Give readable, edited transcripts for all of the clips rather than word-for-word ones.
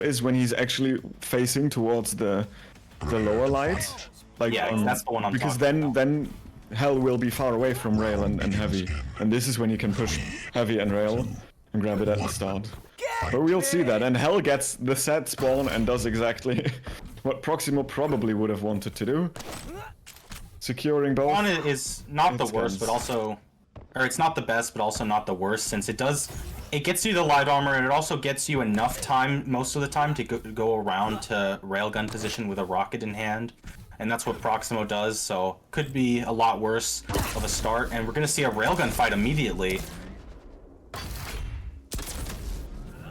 is when he's actually facing towards the lower light. Like, yeah, that's the one I'm because talking about. then Hell will be far away from Rail and Heavy, and this is when you can push Heavy and Rail and grab it at the start. But we'll see that, and Hell gets the set spawn and does exactly what prox1mo probably would have wanted to do. Securing both. Spawn is not the worst, but also, or it's not the best, but also not the worst, since it gets you the light armor, and it also gets you enough time, most of the time, to go around to railgun position with a rocket in hand. And that's what prox1mo does, so could be a lot worse of a start. And we're going to see a railgun fight immediately.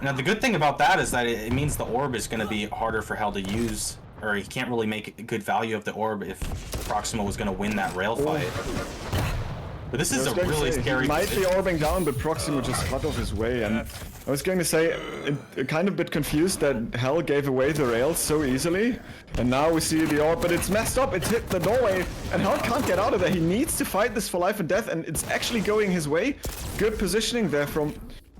Now, the good thing about that is that it means the orb is going to be harder for Hell to use, or he can't really make a good value of the orb if prox1mo was going to win that rail fight. But this is a really scary He might position. be orbing down, but prox1mo just cut off his way, and I was going to say, kind of a bit confused that Hell gave away the rails so easily, and now we see the orb, but it's messed up, it's hit the doorway, and Hell can't get out of there. He needs to fight this for life and death, and it's actually going his way. Good positioning there from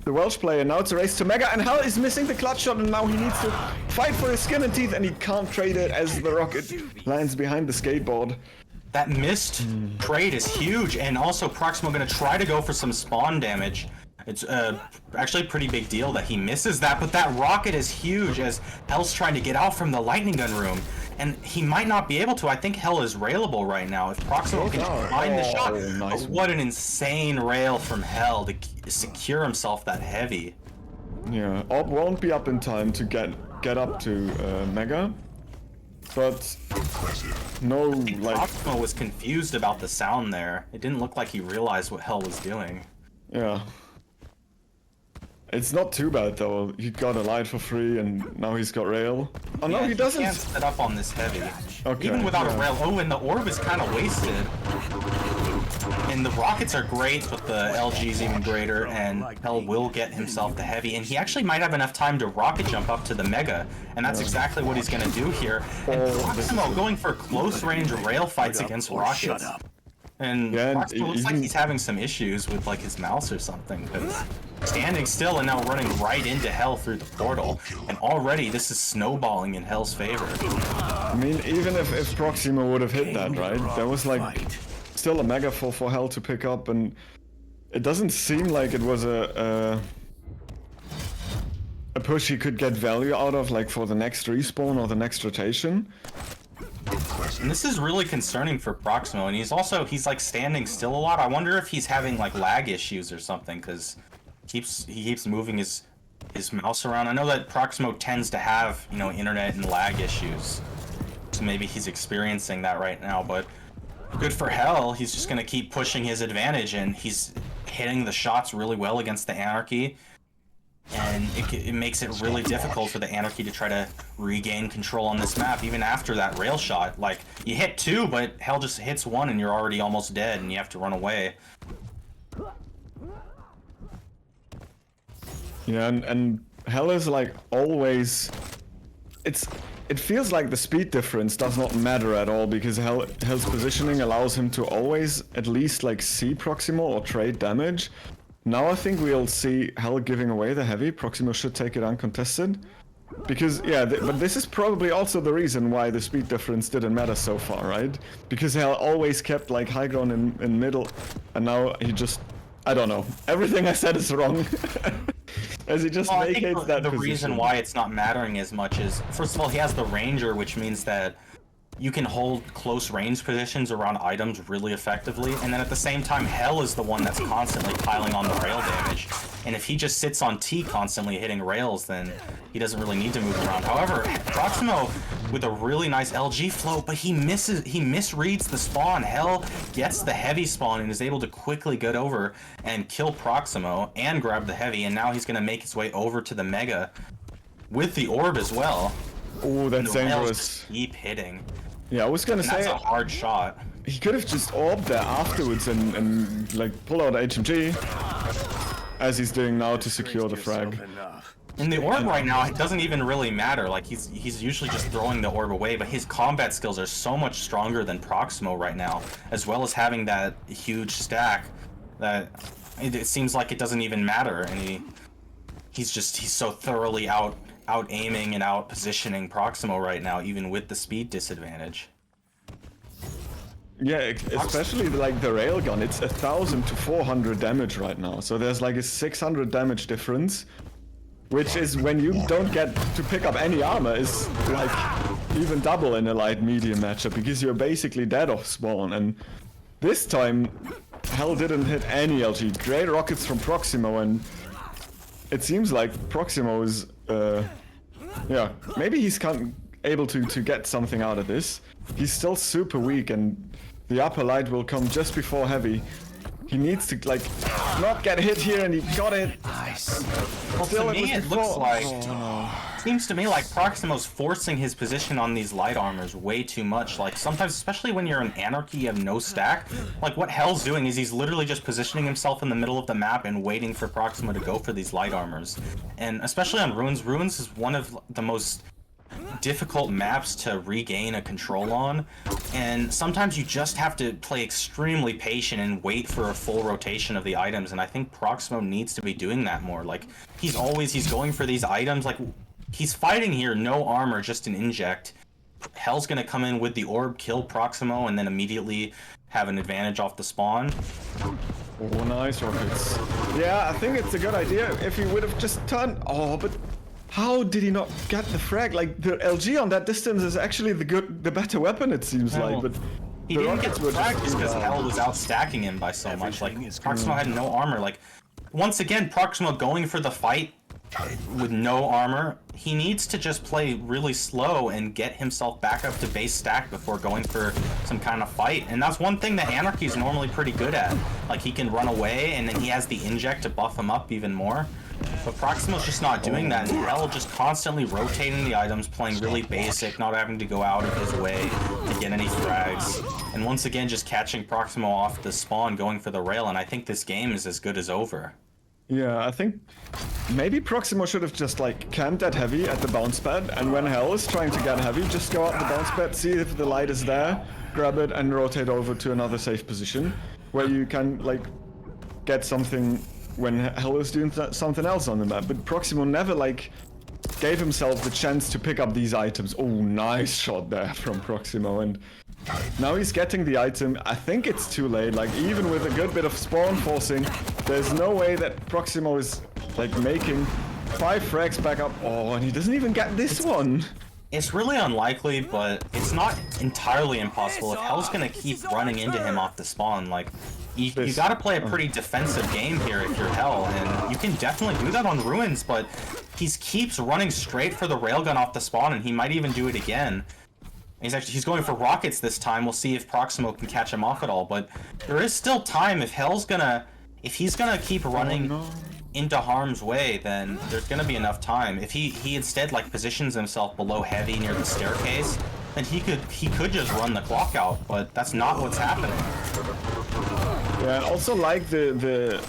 the Welsh player. Now it's a race to Mega, and Hell is missing the clutch shot, and now he needs to fight for his skin and teeth, and he can't trade it as the rocket lands behind the skateboard. That missed trade is huge, and also prox1mo going to try to go for some spawn damage. It's actually a pretty big deal that he misses that, but that rocket is huge as Hell's trying to get out from the lightning gun room. And he might not be able to. I think Hell is railable right now if prox1mo can find the shot. Nice. But what an insane rail from Hell to secure himself that heavy. Yeah, Orb won't be up in time to get up to Mega. But no, like, prox1mo was confused about the sound there. It didn't look like he realized what Hell was doing. yeah. It's not too bad though. He got a light for free and now he's got rail. Oh no, Yeah, he doesn't. Can't set up on this heavy. Okay, Even without yeah. a rail. Oh, and the orb is kind of wasted. And the rockets are great, but the LG is even greater, and Hell will get himself the heavy, and he actually might have enough time to rocket jump up to the Mega, and that's exactly what he's going to do here. And prox1mo going for close range rail fights against rockets. And Yeah, and prox1mo looks like even- he's having some issues with like his mouse or something, because standing still and now running right into Hell through the portal, and already this is snowballing in Hell's favor. I mean, even if prox1mo would have hit that, right? There was like still a Mega for Hell to pick up, and it doesn't seem like it was a push he could get value out of, like for the next respawn or the next rotation. And this is really concerning for prox1mo, and he's like standing still a lot. I wonder if he's having like lag issues or something, because he keeps moving his mouse around. I know that prox1mo tends to have, you know, internet and lag issues, so maybe he's experiencing that right now. But good for Hell, he's just gonna keep pushing his advantage, and he's hitting the shots really well against the Anarchy. And it makes it really difficult for the Anarchy to try to regain control on this map, even after that rail shot. Like, you hit two, but Hell just hits one and you're already almost dead and you have to run away. Yeah, and Hell is like always... It feels like the speed difference does not matter at all, because Hell's positioning allows him to always at least like see prox1mo or trade damage. Now I think we'll see Hell giving away the heavy. prox1mo should take it uncontested. Because, yeah, but this is probably also the reason why the speed difference didn't matter so far, right? Because Hell always kept like high ground in middle, and now he just... I don't know. Everything I said is wrong. As he just vacates that the position. reason why it's not mattering as much is, first of all, he has the Ranger, which means that you can hold close range positions around items really effectively, and then at the same time, Hell is the one that's constantly piling on the rail damage. And if he just sits on T constantly hitting rails, then he doesn't really need to move around. However, prox1mo with a really nice LG float, but he misreads the spawn. Hell gets the heavy spawn and is able to quickly get over and kill prox1mo and grab the heavy, and now he's going to make his way over to the Mega with the orb as well. Oh, that's The rails dangerous. just keep hitting. Yeah, I was gonna That's say a hard shot. he could have just orbed there afterwards and like pull out HMG as he's doing now to secure the frag. And the orb right now, it doesn't even really matter. Like, he's usually just throwing the orb away, but his combat skills are so much stronger than prox1mo right now, as well as having that huge stack that it seems like it doesn't even matter. And he's so thoroughly out aiming and out positioning Prox1mo right now, even with the speed disadvantage. Yeah, especially like the railgun, it's 1,000 to 400 damage right now. So there's like a 600 damage difference, which is when you don't get to pick up any armor is like even double in a light medium matchup because you're basically dead off spawn. And this time, Hell didn't hit any LG. Great rockets from Prox1mo, and it seems like Prox1mo is, yeah, maybe he's able to get something out of this. He's still super weak, and the upper light will come just before heavy. He needs to like not get hit here, and he got it. Nice. Well, to me, it looks like seems to me like Prox1mo's forcing his position on these light armors way too much. Like sometimes, especially when you're in Anarchy, you have no stack. Like what Hell's doing is he's literally just positioning himself in the middle of the map and waiting for Prox1mo to go for these light armors. And especially on Ruins, Ruins is one of the most difficult maps to regain a control on, and sometimes you just have to play extremely patient and wait for a full rotation of the items, and I think Prox1mo needs to be doing that more. Like he's going for these items, like he's fighting here, no armor, just an inject. Hell's gonna come in with the orb, kill Prox1mo, and then immediately have an advantage off the spawn. Oh, nice rockets. Yeah, I think it's a good idea if he would have just turned. Oh, but how did he not get the frag? Like the LG on that distance is actually the better weapon, it seems like. But he didn't get the frag just because Hell was out stacking him by so much. Like Prox1mo had no armor. Like once again, Prox1mo going for the fight with no armor. He needs to just play really slow and get himself back up to base stack before going for some kind of fight. And that's one thing that Anarchy is normally pretty good at. Like he can run away, and then he has the inject to buff him up even more. But Prox1mo's just not doing that, and Hell just constantly rotating the items, playing really basic, not having to go out of his way to get any frags. And once again, just catching Prox1mo off the spawn, going for the rail, and I think this game is as good as over. Yeah, I think maybe Prox1mo should have just like camped at heavy at the bounce pad, and when Hell is trying to get heavy, just go out the bounce pad, see if the light is there, grab it, and rotate over to another safe position, where you can like get something when Hell is doing something else on the map. But Prox1mo never like gave himself the chance to pick up these items. Oh, nice shot there from Prox1mo, and now he's getting the item. I think it's too late. Like even with a good bit of spawn forcing, there's no way that Prox1mo is like making 5 frags back up. Oh, and he doesn't even get this one. It's really unlikely, but it's not entirely impossible if Hell's gonna keep running into him off the spawn. Like you gotta play a pretty defensive game here if you're Hell, and you can definitely do that on Ruins, but he keeps running straight for the railgun off the spawn, and he might even do it again. He's going for rockets this time. We'll see if Prox1mo can catch him off at all, but there is still time. If he's gonna keep running into harm's way, then there's gonna be enough time. If he instead like positions himself below heavy near the staircase, then he could just run the clock out, but that's not what's happening. Yeah, I also like the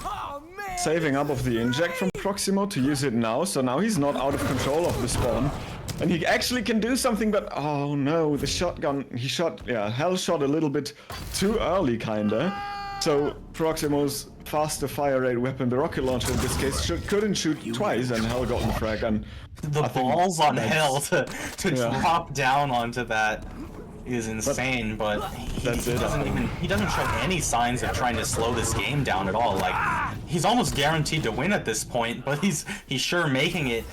saving up of the inject from Prox1mo to use it now, so now he's not out of control of the spawn. And he actually can do something, but oh no, the shotgun, Hell shot a little bit too early, kinda. So Prox1mo's faster fire rate weapon, the rocket launcher in this case, couldn't shoot twice, and Hell got the frag. And the balls on Hell to drop down onto that is insane, but he doesn't show any signs of trying to slow this game down at all. Like he's almost guaranteed to win at this point, but he's sure making it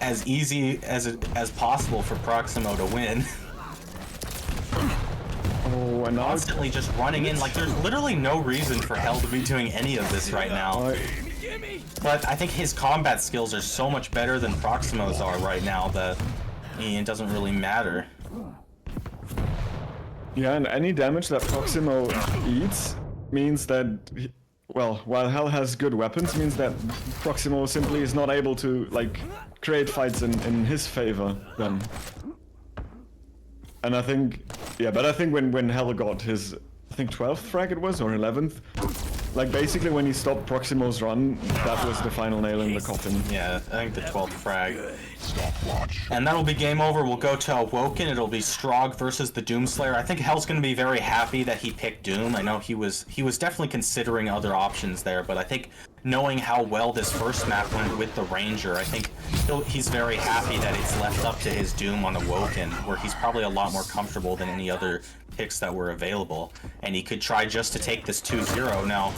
as easy as possible for Prox1mo to win. Oh, and constantly just running in. Like there's literally no reason for Hell to be doing any of this right now. But I think his combat skills are so much better than Prox1mo's are right now that it doesn't really matter. Yeah, and any damage that Prox1mo eats means that while Hell has good weapons, means that Prox1mo simply is not able to like create fights in his favor then. And I think, but I think when Hell got his, I think 12th frag it was, or 11th, like basically when he stopped Prox1mo's run, that was the final nail in the coffin. Yeah, I think the 12th frag. And that'll be game over. We'll go to Awoken. It'll be Strogg versus the Doomslayer. I think Hell's gonna be very happy that he picked Doom. I know he was definitely considering other options there, but I think knowing how well this first map went with the Ranger, I think he's very happy that it's left up to his doom on Awoken, where he's probably a lot more comfortable than any other picks that were available, and he could try just to take this 2-0. Now,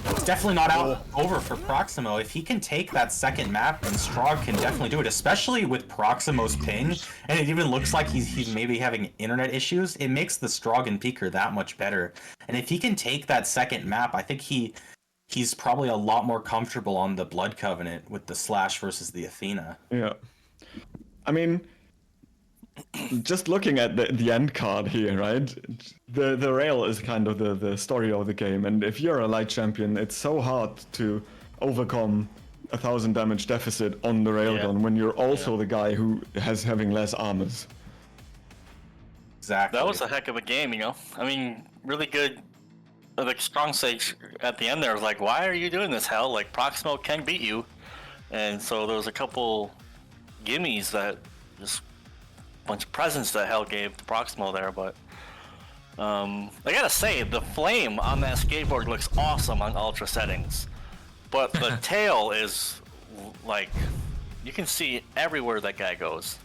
it's definitely not over for prox1mo. If he can take that second map, then Strogg can definitely do it, especially with prox1mo's ping, and it even looks like he's maybe having internet issues. It makes the Strogg and Peeker that much better. And if he can take that second map, I think he's probably a lot more comfortable on the Blood Covenant with the Slash versus the Athena. Yeah. I mean, just looking at the end card here, right? The rail is kind of the story of the game, and if you're a light champion, it's so hard to overcome 1,000 damage deficit on the railgun when you're also the guy who having less armors. Exactly. That was a heck of a game, you know. I mean, really good. Like Strong Sage at the end there was like, "Why are you doing this, Hell? Like prox1mo can beat you," and so there was a couple gimmies that just bunch of presents that Hell gave to prox1mo there, but I gotta say the flame on that skateboard looks awesome on ultra settings, but the tail is like you can see everywhere that guy goes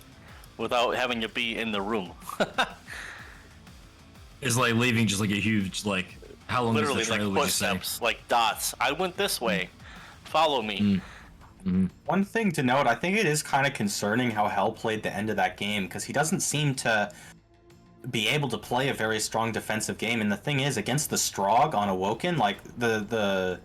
without having to be in the room. It's like leaving just like a huge like how long Literally is the trail, like would you say? footsteps, like dots. I went this way. Follow me. One thing to note, I think it is kind of concerning how Hell played the end of that game, because he doesn't seem to be able to play a very strong defensive game. And the thing is, against the Strogg on Awoken, like the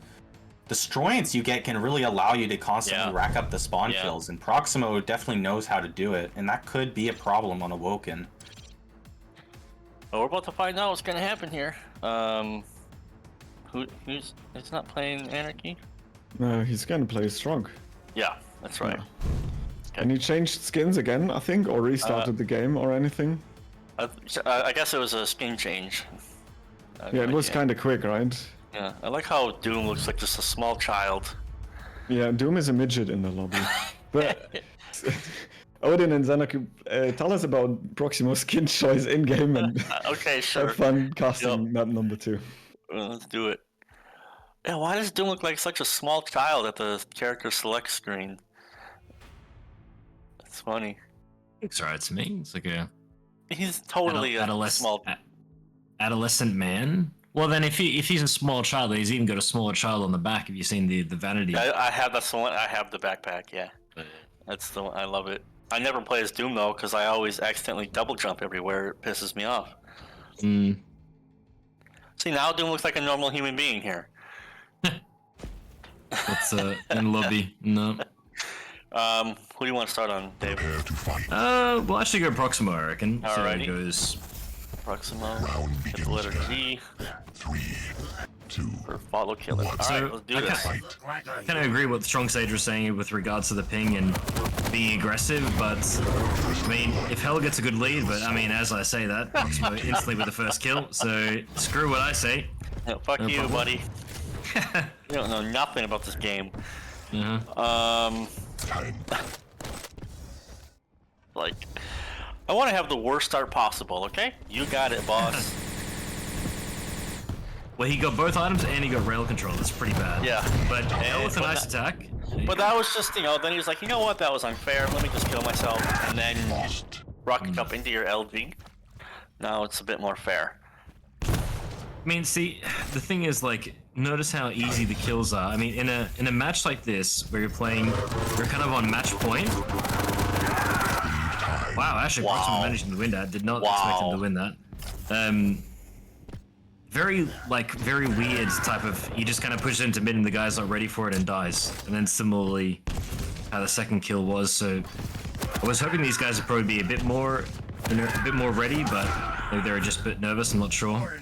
destroyance you get can really allow you to constantly rack up the spawn kills, and prox1mo definitely knows how to do it, and that could be a problem on Awoken. Well, we're about to find out what's gonna happen here. Who's not playing Anarchy? No, he's gonna play Strogg. Yeah, that's right. Okay. And he changed skins again, I think, or restarted the game or anything. I guess it was a skin change. Yeah, it was kind of quick, right? Yeah, I like how Doom looks like just a small child. Yeah, Doom is a midget in the lobby. But Odin and Xanaku, tell us about prox1mo's skin choice in game and okay, sure. have fun casting map number 2. Well, let's do it. Yeah, why does Doom look like such a small child at the character select screen? That's funny. It's alright to me. It's like a He's totally a small adolescent man. Well, then if he's a small child, he's even got a smaller child on the back. Have you seen the vanity? I have that's the one. I have the backpack. Yeah, that's the one. I love it. I never play as Doom though, because I always accidentally double jump everywhere. It pisses me off. Mm. See, now Doom looks like a normal human being here. That's in lobby. No. Who do you want to start on, Dave? Well, actually go prox1mo, I reckon. Alrighty. So it goes prox1mo. Hit the letter G. 3, 2, For follow killer. Alright, let's do this. I kind of agree with what Strong Sage was saying with regards to the ping and being aggressive, but I mean, if Hell gets a good lead, but I mean, as I say that, prox1mo instantly with the first kill, so screw what I say. Yeah, fuck No you, problem. buddy. You don't know nothing about this game. Like, I want to have the worst start possible, okay? You got it, boss. Well, he got both items and he got rail control. That's pretty bad. Yeah. But Hell with a nice attack. But that was just, you know, then he was like, you know what, that was unfair. Let me just kill myself. And then rocket up into your LG. Now it's a bit more fair. I mean, see, the thing is, like, notice how easy the kills are. I mean, in a match like this, where you're kind of on match point. Wow, actually, prox1mo managing to win that. Did not expect him to win that. Very weird type of, you just kind of push it into mid and the guy's not ready for it and dies. And then similarly, how the second kill was. So I was hoping these guys would probably be a bit more ready, but maybe they were just a bit nervous. I'm not sure.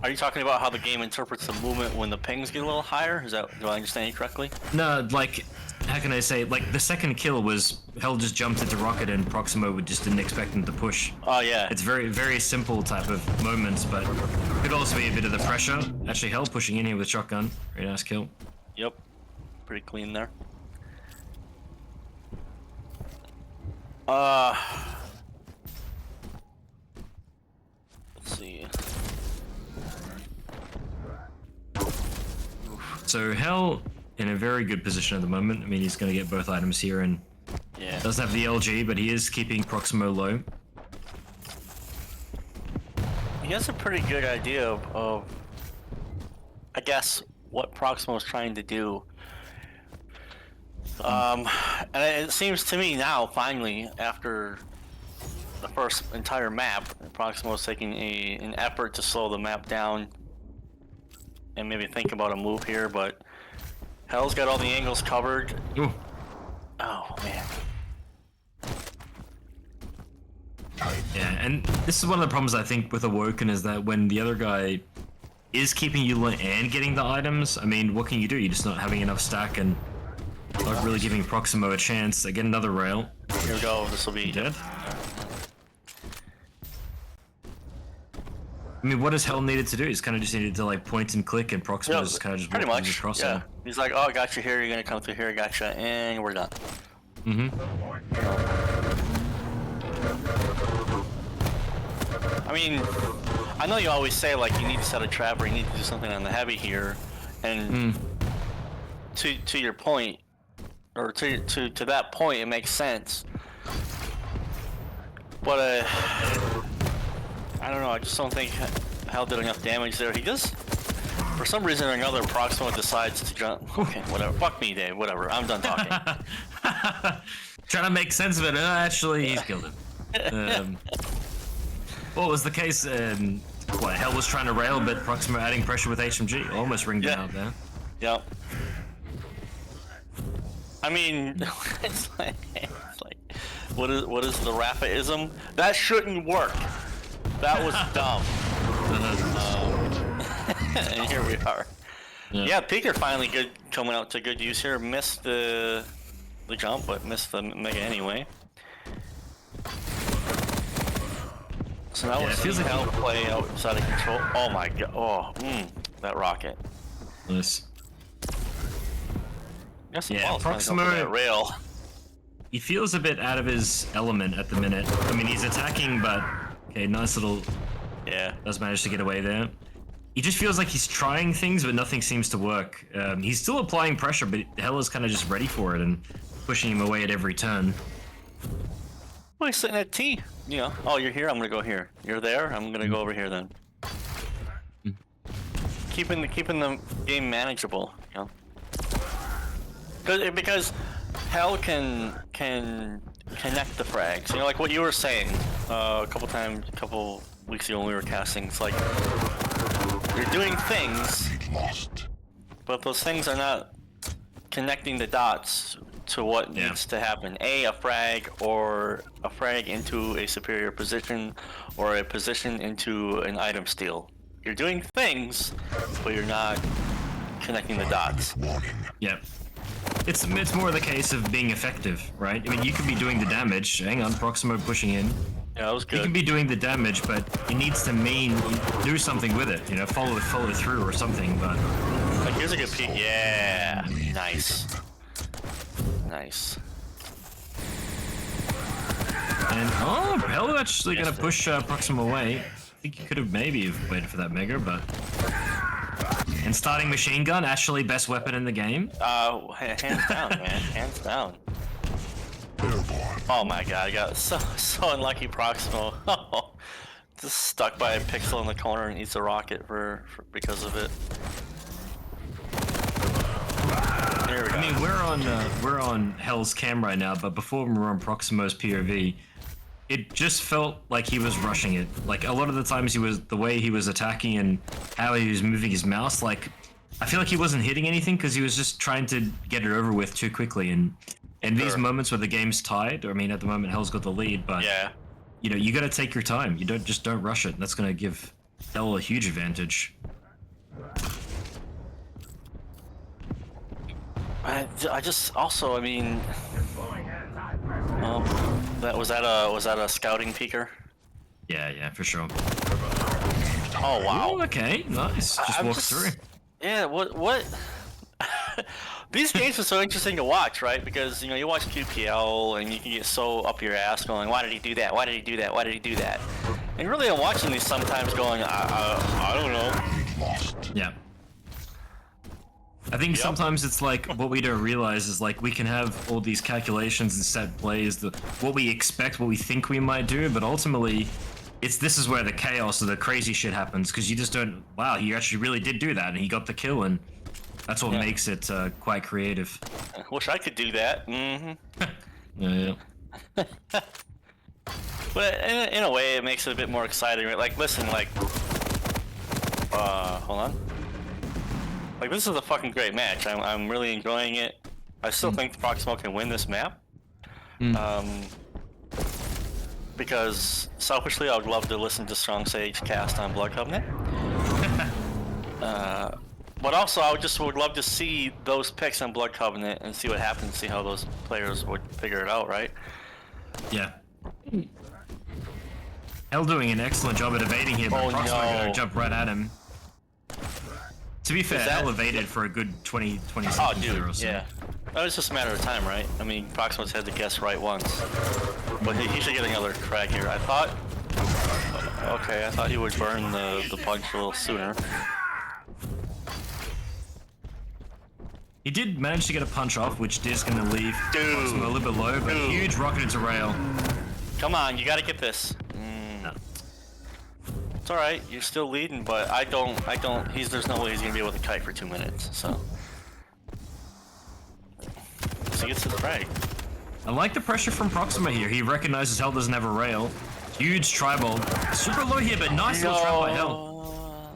Are you talking about how the game interprets the movement when the pings get a little higher? Do I understand you correctly? No, like, how can I say? Like, the second kill was Hell just jumped into rocket and prox1mo just didn't expect him to push. Oh yeah. It's very, very simple type of moments, but could also be a bit of the pressure. Actually, Hell pushing in here with shotgun. Very nice kill. Yep. Pretty clean there. Let's see. So Hell in a very good position at the moment. I mean, he's going to get both items here, and Yeah. doesn't have the LG, but he is keeping prox1mo low. He has a pretty good idea of I guess, what prox1mo is trying to do. And it seems to me now, finally, after the first entire map, prox1mo is taking an effort to slow the map down and maybe think about a move here, but Hell's got all the angles covered. Ooh. Oh, man. Yeah, and this is one of the problems I think with Awoken is that when the other guy is keeping you low and getting the items, I mean, what can you do? You're just not having enough stack and not really giving prox1mo a chance. I get another rail. Here we go. This will be Dead. I mean, what does Hell needed to do? He's kind of just needed to like point and click, and prox1mo is kind of just pretty walking much. across Yeah. him. He's like, oh, I got you here. You're gonna come through here. I got you, and we're done. I mean, I know you always say like you need to set a trap or you need to do something on the heavy here, and to your point, or to that point, it makes sense. But I don't know. I just don't think Hell did enough damage there. He does, for some reason or another, prox1mo decides to jump. Okay, whatever. Fuck me, Dave. Whatever. I'm done talking. Trying to make sense of it. Actually, he's killed him. What was the case? What, Hell was trying to rail, but prox1mo adding pressure with HMG. Almost ringed him out there. Yep. I mean, it's like what is the Rafa-ism? That shouldn't work. That was dumb. And here we are. Yeah, Peeker finally coming out to good use here. Missed the jump, but missed the mega anyway. So now we're seeing Hell play outside of control. Oh my god! Oh, that rocket. Nice. Yeah, prox1mo that rail. He feels a bit out of his element at the minute. I mean, he's attacking, but okay, nice little. Yeah. Does manage to get away there. He just feels like he's trying things, but nothing seems to work. He's still applying pressure, but Hell is kind of just ready for it and pushing him away at every turn. Well, he's sitting at T. You know, oh, you're here. I'm gonna go here. You're there. I'm gonna go over here then. Keeping the game manageable. You know, because Hell can connect the frags. You know, like what you were saying a couple weeks ago when we were casting. It's like you're doing things, but those things are not connecting the dots to what needs to happen. A frag, or a frag into a superior position, or a position into an item steal. You're doing things, but you're not connecting the dots. Yep. It's more the case of being effective, right? I mean, you could be doing the damage. Hang on, prox1mo pushing in. Yeah, that was good. You can be doing the damage, but it needs to mean do something with it. You know, follow through or something. But like, here's a good peek. Yeah, nice. Nice. And Hell actually gonna push prox1mo away. I think he could have maybe waited for that mega, but. And starting machine gun, actually best weapon in the game. Hands down, man. Hands down. Oh my god, I got so unlucky prox1mo. Just stuck by a pixel in the corner and eats a rocket because of it. There we go. I mean, we're on Hell's cam right now, but before we were on prox1mo's POV, it just felt like he was rushing it. Like a lot of the times the way he was attacking and how he was moving his mouse, like I feel like he wasn't hitting anything because he was just trying to get it over with too quickly. And in these moments where the game's tied, I mean, at the moment Hell's got the lead, but you know, you got to take your time. You don't rush it. That's going to give Hell a huge advantage. I just also, I mean, was that a scouting peeker? Yeah, for sure. Oh wow. Ooh, okay, nice. Just walk through. Yeah, what? These games are so interesting to watch, right? Because you know you watch QPL and you can get so up your ass going, why did he do that? Why did he do that? Why did he do that? And really, I'm watching these sometimes going, I don't know. Yeah. I think sometimes it's like what we don't realize is like we can have all these calculations and set plays, what we expect, what we think we might do, but ultimately, this is where the chaos or the crazy shit happens because you just don't. Wow, he actually really did do that, and he got the kill, and that's what makes it quite creative. I wish I could do that. Yeah. But in a way, it makes it a bit more exciting. Right? Like, listen, like, hold on. Like, this is a fucking great match. I'm really enjoying it. I still think prox1mo can win this map. Because selfishly, I would love to listen to Strong Sage cast on Blood Covenant. But also, I would love to see those picks on Blood Covenant and see what happens. See how those players would figure it out, right? Yeah. Hell doing an excellent job at evading here, but prox1mo gonna jump right at him. To be fair, Hell evaded for a good 20 seconds or so. Yeah. That was just a matter of time, right? I mean, prox1mo's had to guess right once. But he should get another frag here. I thought... Okay, I thought he would burn the punch a little sooner. He did manage to get a punch off, which is going to leave prox1mo a little bit low, but huge rocket into rail. Come on, you gotta get this. No. It's alright, you're still leading, but there's no way he's gonna be able to kite for 2 minutes, so. So he gets his frag. I like the pressure from prox1mo here. He recognizes Hell doesn't have a rail. Huge tri-ball. Super low here, but nice little trap by Hell.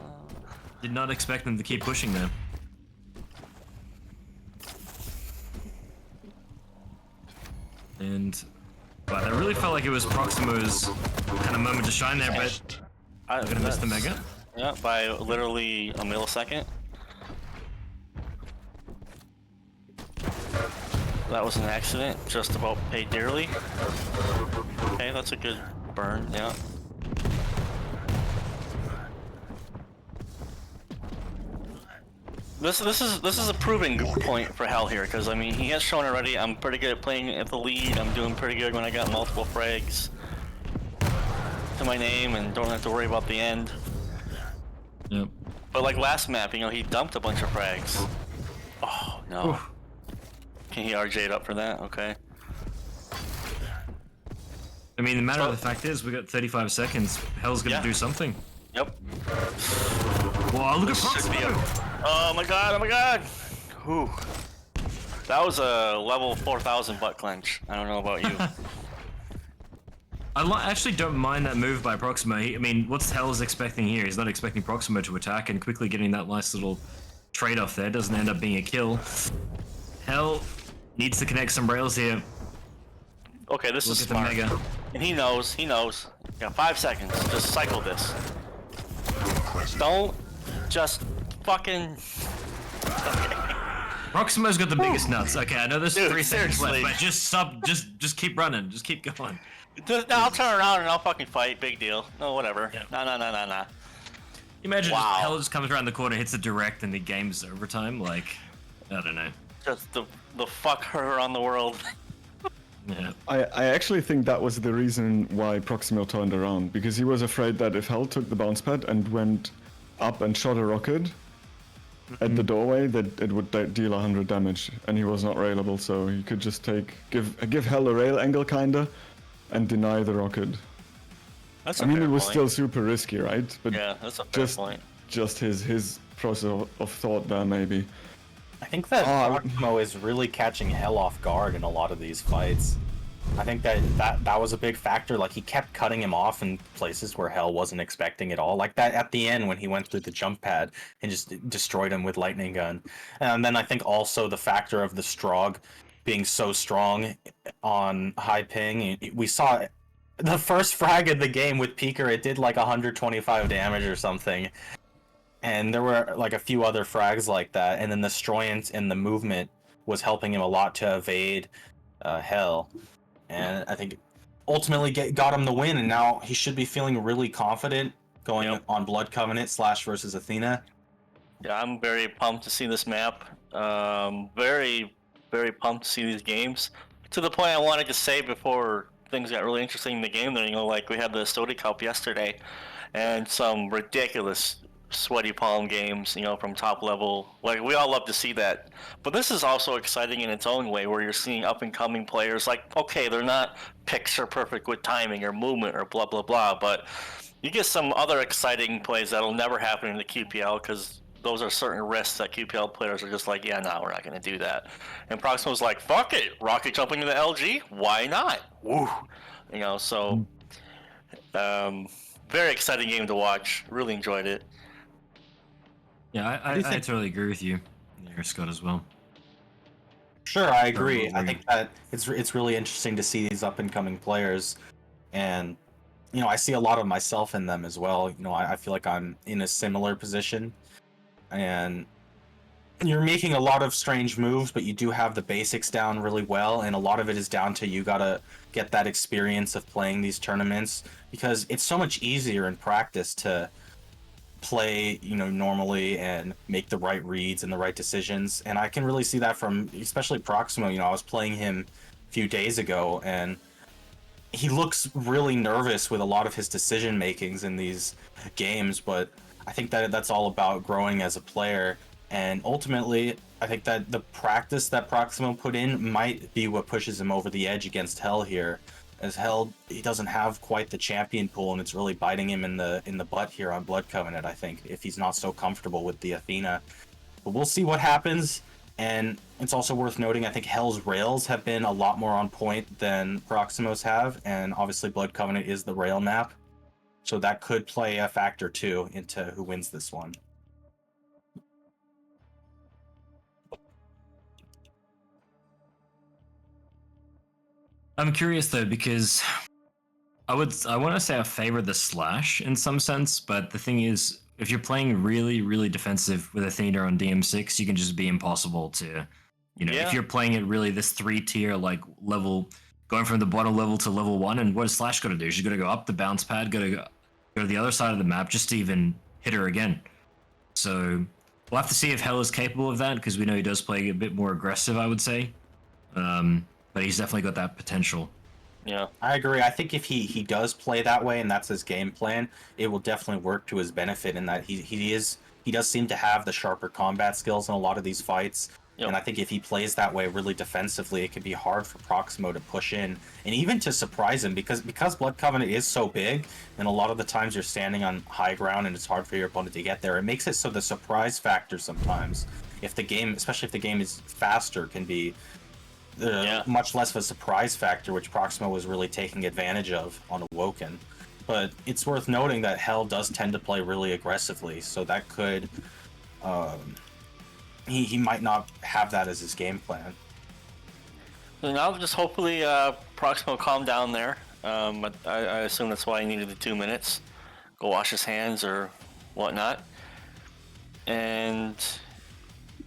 Did not expect them to keep pushing there. And but I really felt like it was prox1mo's kind of moment to shine there, but I'm gonna miss the mega. Yeah, by literally a millisecond. That was an accident, just about paid dearly. Okay, that's a good burn, yeah. This is a proving point for Hell here, because I mean he has shown already I'm pretty good at playing at the lead. I'm doing pretty good when I got multiple frags to my name and don't have to worry about the end. Yep. But like last map, you know, he dumped a bunch of frags. Oh no. Oof. Can he RJ'd up for that? Okay. I mean, the matter of the fact is, we got 35 seconds. Hell's gonna do something. Yep. Wow, look at prox1mo! Oh my god, oh my god! Whew. That was a level 4000 butt clench. I don't know about you. I actually don't mind that move by prox1mo. I mean, what's Hell's expecting here? He's not expecting prox1mo to attack, and quickly getting that nice little trade-off there doesn't end up being a kill. Hell needs to connect some rails here. Okay, this is smart. Mega. And he knows. You got 5 seconds. Just cycle this. Don't just fucking... Okay. prox1mo's got the biggest nuts. Okay, I know there's 3 seconds seriously. left, but just stop. Just keep running. Just keep going. I'll turn around and I'll fucking fight. Big deal. No, whatever. Yeah. Nah. Imagine Wow. Hell just comes around the corner, hits a direct, and the game's overtime. Like, I don't know. Just the fuck her on the world. Yeah. I actually think that was the reason why prox1mo turned around, because he was afraid that if Hell took the bounce pad and went up and shot a rocket at the doorway, that it would deal 100 damage, and he was not railable, so he could just give Hell a rail angle kinda, and deny the rocket. That's a I mean, fair it was point. still super risky, right? But Yeah, that's a fair point. just his process of thought there, maybe. I think that prox1mo is really catching Hell off guard in a lot of these fights. I think that was a big factor. Like, he kept cutting him off in places where Hell wasn't expecting it all. Like that at the end when he went through the jump pad and just destroyed him with lightning gun. And then I think also the factor of the Strog being so strong on high ping. We saw the first frag of the game with Peeker, it did like 125 damage or something. And there were like a few other frags like that, and then the Stroyance and the movement was helping him a lot to evade Hell. And I think ultimately got him the win, and now he should be feeling really confident going on Blood Covenant / versus Athena. Yeah, I'm very pumped to see this map. Very, very pumped to see these games. To the point I wanted to say before things got really interesting in the game, there, you know, like we had the Sodi Cup yesterday, and some ridiculous sweaty palm games, you know, from top level. Like, we all love to see that. But this is also exciting in its own way, where you're seeing up and coming players. Like, okay, they're not picture perfect with timing or movement or blah blah blah, but you get some other exciting plays that'll never happen in the QPL, because those are certain risks that QPL players are just like, yeah, no, we're not going to do that. And Proximo's like, fuck it, rocket jumping to the LG, why not? Woo, you know. So very exciting game to watch. Really enjoyed it. Yeah, I totally agree with you, here, Scott, as well. Sure, I agree. I think that it's really interesting to see these up and coming players, and you know, I see a lot of myself in them as well. You know, I feel like I'm in a similar position, and you're making a lot of strange moves, but you do have the basics down really well, and a lot of it is down to you gotta get that experience of playing these tournaments, because it's so much easier in practice to play, you know, normally and make the right reads and the right decisions. And I can really see that from especially Prox1mo. You know, I was playing him a few days ago, and he looks really nervous with a lot of his decision makings in these games, but I think that that's all about growing as a player. And ultimately, I think that the practice that Prox1mo put in might be what pushes him over the edge against Hell here. As Hell, he doesn't have quite the champion pool, and it's really biting him in the butt here on Blood Covenant, I think, if he's not so comfortable with the Athena. But we'll see what happens. And it's also worth noting, I think Hell's rails have been a lot more on point than Prox1mo's have, and obviously Blood Covenant is the rail map, so that could play a factor too into who wins this one. I'm curious though, because I want to say I favor the slash in some sense, but the thing is, if you're playing really, really defensive with Athena on DM6, you can just be impossible to, you know, if you're playing it really this 3-tier like level, going from the bottom level to level 1, and what does Slash got to do? She's got to go up the bounce pad, got to go to the other side of the map just to even hit her again. So we'll have to see if Hell is capable of that, because we know he does play a bit more aggressive, I would say. But he's definitely got that potential. Yeah, I agree. I think if he does play that way and that's his game plan, it will definitely work to his benefit in that he does seem to have the sharper combat skills in a lot of these fights. Yep. And I think if he plays that way really defensively, it can be hard for Prox1mo to push in and even to surprise him, because Blood Covenant is so big, and a lot of the times you're standing on high ground and it's hard for your opponent to get there. It makes it so the surprise factor sometimes, if the game, especially if the game is faster, can be much less of a surprise factor, which Prox1mo was really taking advantage of on Awoken. But it's worth noting that Hell does tend to play really aggressively, so that could he might not have that as his game plan. So now just hopefully Prox1mo calm down there. I assume that's why he needed the 2 minutes. Go wash his hands or whatnot. And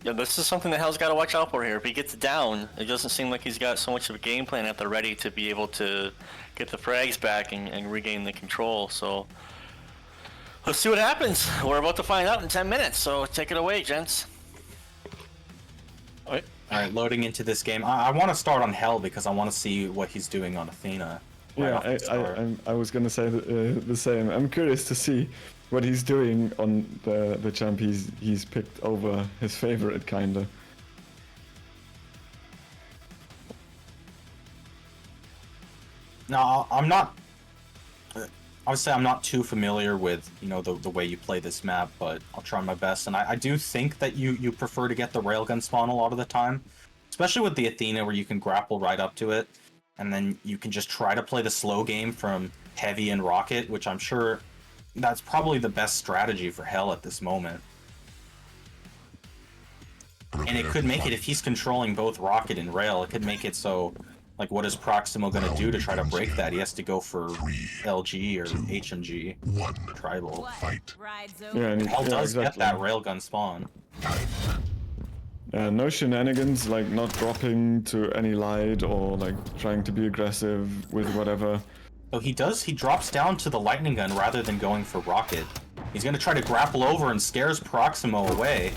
yeah, this is something that Hell's got to watch out for here. If he gets down, it doesn't seem like he's got so much of a game plan at the ready to be able to get the frags back and regain the control. So let's see what happens. We're about to find out in 10 minutes, so take it away, gents. All right, loading into this game. I want to start on Hell because I want to see what he's doing on Athena. I was gonna say the same. I'm curious to see what he's doing on the champ he's picked over his favorite, kinda. No, I'm not. I would say I'm not too familiar with, you know, the way you play this map, but I'll try my best. And I do think that you prefer to get the railgun spawn a lot of the time, especially with the Athena, where you can grapple right up to it, and then you can just try to play the slow game from Heavy and Rocket, which I'm sure that's probably the best strategy for Hell at this moment. And it could make it, if he's controlling both Rocket and Rail, it could make it so, like, what is Prox1mo going to do to try to break that? He has to go for LG or HMG. Tribal. Fight. Yeah, and Hell does exactly. get that railgun spawn. No shenanigans, like not dropping to any light or like trying to be aggressive with whatever. So he drops down to the lightning gun rather than going for Rocket. He's going to try to grapple over and scares Prox1mo away.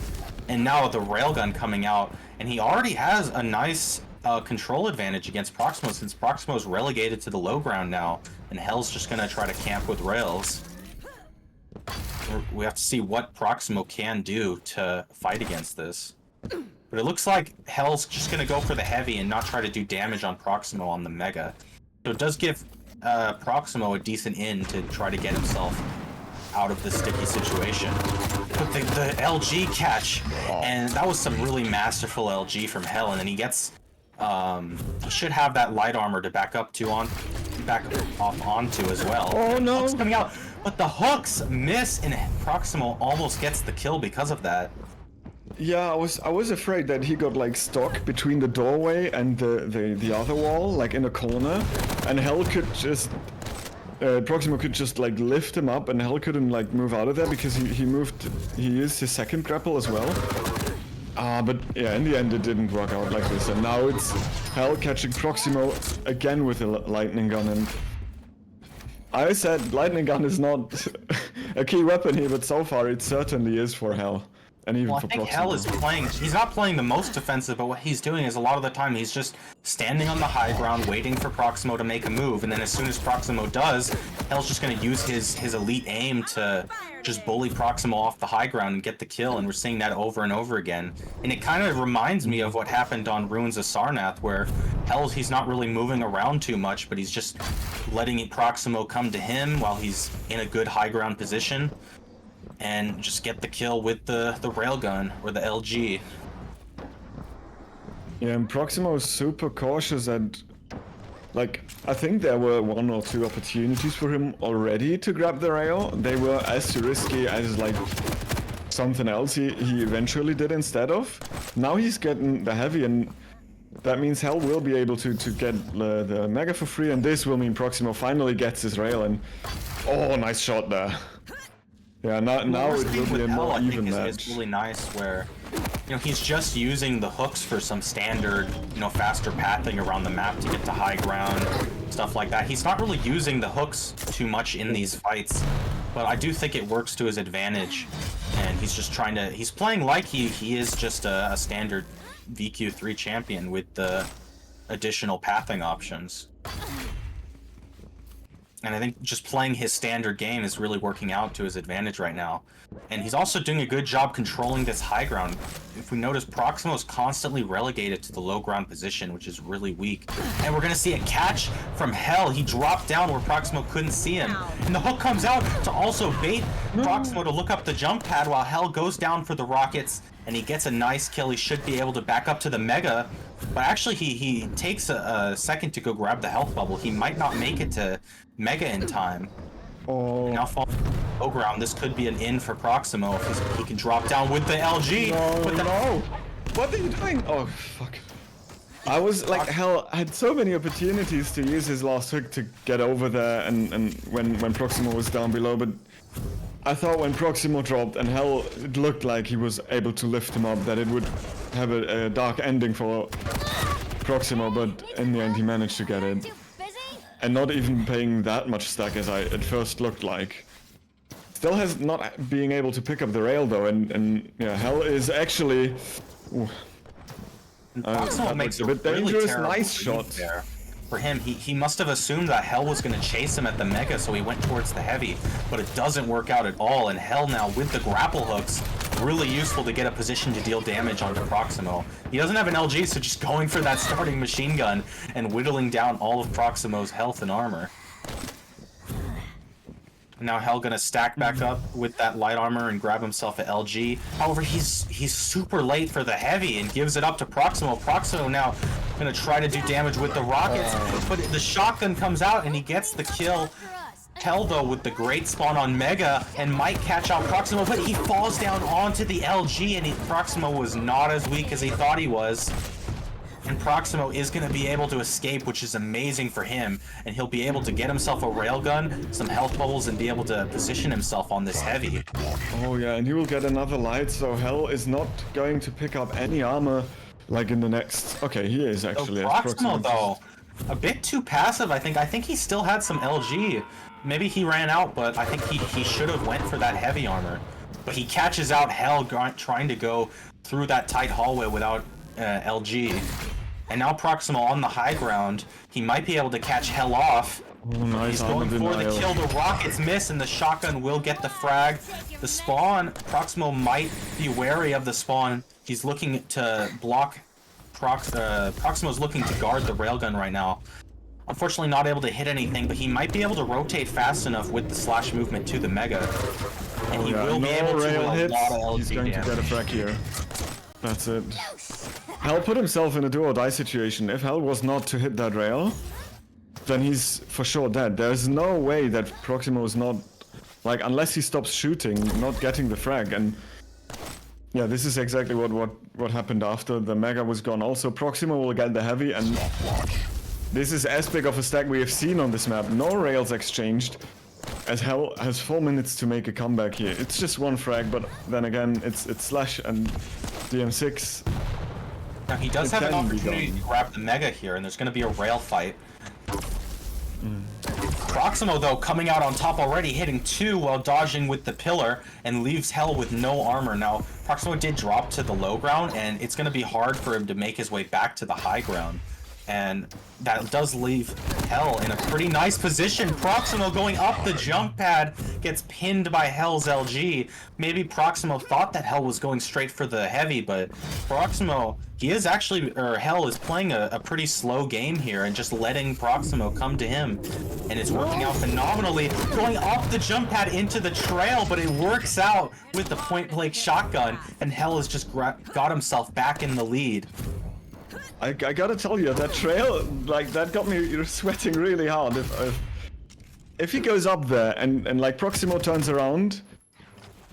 And now the railgun coming out, and he already has a nice control advantage against Prox1mo, since Prox1mo's relegated to the low ground now, and Hell's just going to try to camp with rails. we have to see what prox1mo can do to fight against this. But it looks like Hell's just gonna go for the heavy and not try to do damage on prox1mo on the Mega. So it does give prox1mo a decent in to try to get himself out of this sticky situation. But the LG catch, and that was some really masterful LG from Hell, and then he gets he should have that light armor to back off onto as well. Oh no! Hooks coming out, but the hooks miss, and prox1mo almost gets the kill because of that. Yeah, I was afraid that he got like stuck between the doorway and the other wall, like in a corner, and Hell could just prox1mo could just like lift him up, and Hell couldn't like move out of there because he used his second grapple as well. But yeah, in the end it didn't work out like this, and now it's Hell catching prox1mo again with a lightning gun, and I said lightning gun is not a key weapon here, but so far it certainly is for Hell. And even Well, I for think prox1mo. Hell is playing, he's not playing the most defensive, but what he's doing is a lot of the time he's just standing on the high ground waiting for prox1mo to make a move, and then as soon as prox1mo does, Hell's just going to use his elite aim to just bully prox1mo off the high ground and get the kill, and we're seeing that over and over again. And it kind of reminds me of what happened on Ruins of Sarnath, where he's not really moving around too much, but he's just letting prox1mo come to him while he's in a good high ground position, and just get the kill with the railgun or the LG. Yeah, and prox1mo is super cautious, and like I think there were 1 or 2 opportunities for him already to grab the rail. They were as risky as like something else he eventually did instead of. Now he's getting the heavy, and that means Hell will be able to get the Mega for free, and this will mean prox1mo finally gets his rail, and oh, nice shot there. Yeah, now it will be a more even match. It's really nice where, you know, he's just using the hooks for some standard, you know, faster pathing around the map to get to high ground, stuff like that. He's not really using the hooks too much in these fights, but I do think it works to his advantage, and he's just trying to, he's playing like he is just a standard VQ3 champion with the additional pathing options. And I think just playing his standard game is really working out to his advantage right now. And he's also doing a good job controlling this high ground. If we notice, prox1mo is constantly relegated to the low ground position, which is really weak. And we're going to see a catch from Hell. He dropped down where prox1mo couldn't see him. And the hook comes out to also bait prox1mo to look up the jump pad while Hell goes down for the rockets. And he gets a nice kill. He should be able to back up to the Mega. But actually, he takes a second to go grab the health bubble. He might not make it to Mega in time. Oh. And now falling low ground. This could be an in for prox1mo if he can drop down with the LG. No. What are you doing? Oh, fuck. I was like, Hell had so many opportunities to use his last hook to get over there, and when prox1mo was down below, but I thought when prox1mo dropped and Hell, it looked like he was able to lift him up, that it would have a dark ending for prox1mo, but in the end he managed to get it. And not even paying that much stack as I at first looked like. Still has not being able to pick up the rail though, and yeah, Hell is actually... prox1mo makes a bit really dangerous, terrible nice shot. there. For him, he must have assumed that Hell was going to chase him at the Mega, so he went towards the heavy, but it doesn't work out at all, and Hell now with the grapple hooks, really useful to get a position to deal damage onto prox1mo. He doesn't have an LG, so just going for that starting machine gun and whittling down all of prox1mo's health and armor. Now Hell gonna stack back up with that light armor and grab himself an LG. However, he's super late for the heavy and gives it up to prox1mo. prox1mo now gonna try to do damage with the rockets, but the shotgun comes out and he gets the kill. Hell though with the great spawn on Mega and might catch out prox1mo, but he falls down onto the LG, and prox1mo was not as weak as he thought he was. And prox1mo is going to be able to escape, which is amazing for him, and he'll be able to get himself a railgun, some health bubbles, and be able to position himself on this heavy. Oh yeah, and he will get another light, so Hell is not going to pick up any armor like in the next... Okay, he is actually... So prox1mo though, a bit too passive, I think. I think he still had some LG. Maybe he ran out, but I think he should have went for that heavy armor. But he catches out Hell trying to go through that tight hallway without LG. And now Proximo on the high ground. He might be able to catch Hell off. Oh, nice. He's going for the kill. The rockets miss, and the shotgun will get the frag. The spawn, Proximo might be wary of the spawn. He's looking to block. Proximo's looking to guard the railgun right now. Unfortunately, not able to hit anything, but he might be able to rotate fast enough with the slash movement to the Mega. And he will be able to do a lot of LG He's going damage. to get a frag here. That's it. Hell put himself in a do or die situation. If Hell was not to hit that rail, then he's for sure dead. There's no way that Proximo is not, like, unless he stops shooting, not getting the frag. And yeah, this is exactly what happened after the Mega was gone. Also, Proximo will get the heavy, and this is as big of a stack we have seen on this map. No rails exchanged, as Hell has 4 minutes to make a comeback here. It's just one frag, but then again, it's Slash and DM6. Now he does have an opportunity to grab the Mega here, and there's going to be a rail fight. Proximo, though, coming out on top already, hitting 2 while dodging with the pillar, and leaves Hell with no armor. Now, Proximo did drop to the low ground, and it's going to be hard for him to make his way back to the high ground. And that does leave Hell in a pretty nice position. Proximo going up the jump pad, gets pinned by Hell's LG. Maybe Proximo thought that Hell was going straight for the heavy, but Proximo, he is actually, or Hell is playing a pretty slow game here and just letting Proximo come to him. And it's working out phenomenally, going off the jump pad into the trail, but it works out with the point blank shotgun, and Hell has just got himself back in the lead. I gotta tell you, that trail, like, that got me sweating really hard. If he goes up there and like Proximo turns around,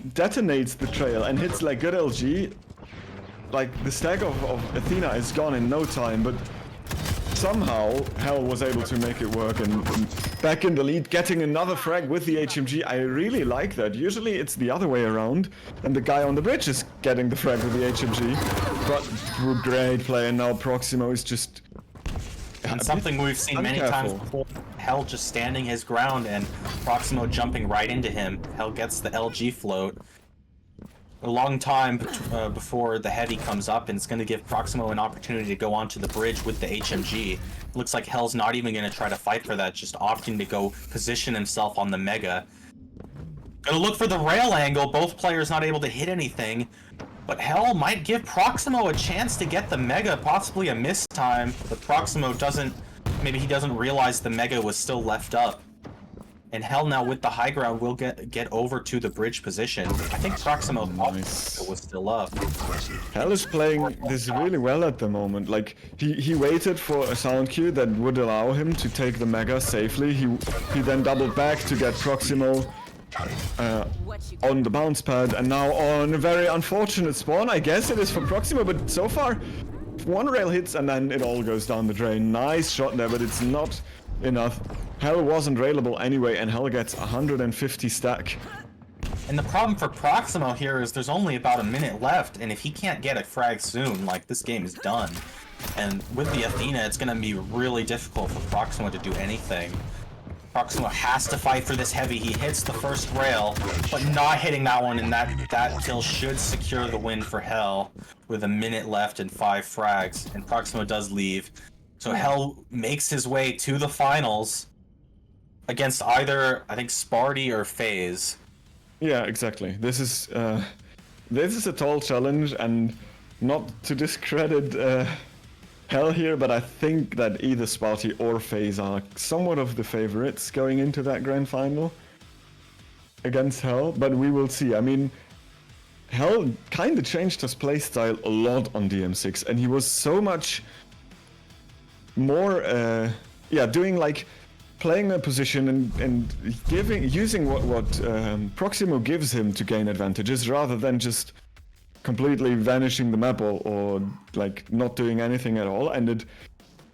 detonates the trail and hits like good LG, like the stack of Athena is gone in no time, but somehow Hell was able to make it work and back in the lead, getting another frag with the HMG. I really like that. Usually it's the other way around, and the guy on the bridge is getting the frag with the HMG. But great play, and now Proximo is just... And something we've seen many times before, Hell just standing his ground and Proximo jumping right into him. Hell gets the LG float. A long time before the heavy comes up, and it's going to give Proximo an opportunity to go onto the bridge with the HMG. Looks like Hell's not even going to try to fight for that, just opting to go position himself on the Mega. Gonna look for the rail angle, both players not able to hit anything, but Hell might give Proximo a chance to get the Mega, possibly a miss time, but Proximo doesn't, maybe he doesn't realize the Mega was still left up. And Hell now with the high ground will get over to the bridge position. I think Proximo thought it was still up. Hell is playing this really well at the moment. Like, he waited for a sound cue that would allow him to take the Mega safely. He then doubled back to get Proximo on the bounce pad, and now on a very unfortunate spawn. I guess it is for Proximo, but so far, one rail hits and then it all goes down the drain. Nice shot there, but it's not enough. Hell wasn't railable anyway, and Hell gets 150 stack. And the problem for Proximo here is there's only about a minute left, and if he can't get a frag soon, like, this game is done. And with the Athena, it's gonna be really difficult for Proximo to do anything. Proximo has to fight for this heavy. He hits the first rail, but not hitting that one, and that kill should secure the win for Hell with a minute left and 5 frags, and Proximo does leave. So Hell makes his way to the finals against either, I think, Sparty or FaZe. Yeah, exactly. This is a tall challenge, and not to discredit Hell here, but I think that either Sparty or FaZe are somewhat of the favorites going into that grand final against Hell, but we will see. I mean, Hell kind of changed his playstyle a lot on DM6, and he was so much more, doing like playing a position and using what Proximo gives him to gain advantages, rather than just completely vanishing the map or like not doing anything at all. And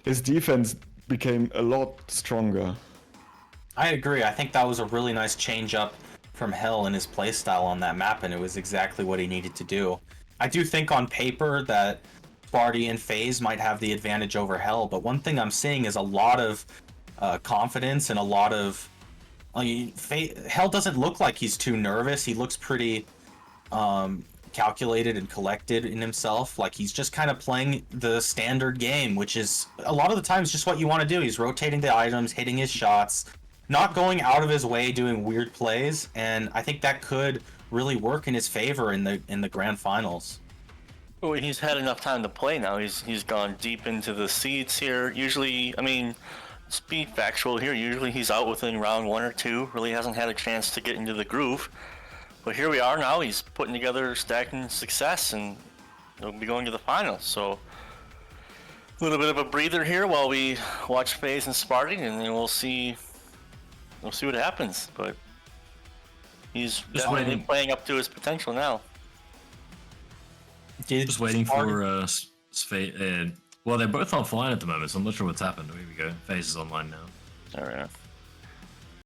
his defense became a lot stronger. I agree. I think that was a really nice change up from Hell in his playstyle on that map, and it was exactly what he needed to do. I do think on paper that Sparty and FaZe might have the advantage over Hell, but one thing I'm seeing is a lot of confidence and a lot of... Hell doesn't look like he's too nervous. He looks pretty calculated and collected in himself. Like he's just kind of playing the standard game, which is a lot of the times just what you want to do. He's rotating the items, hitting his shots, not going out of his way doing weird plays, and I think that could really work in his favor in the grand finals. Well, he's had enough time to play now. He's gone deep into the seeds here. Usually, I mean, let's be factual here. Usually he's out within round 1 or 2. Really hasn't had a chance to get into the groove. But here we are now. He's putting together stacking success, and he'll be going to the finals. So a little bit of a breather here while we watch FaZe and Sparty, and then we'll see what happens. But he's definitely playing up to his potential now. Just waiting for well, they're both offline at the moment, so I'm not sure what's happened. Here we go. FaZe is online now. All right.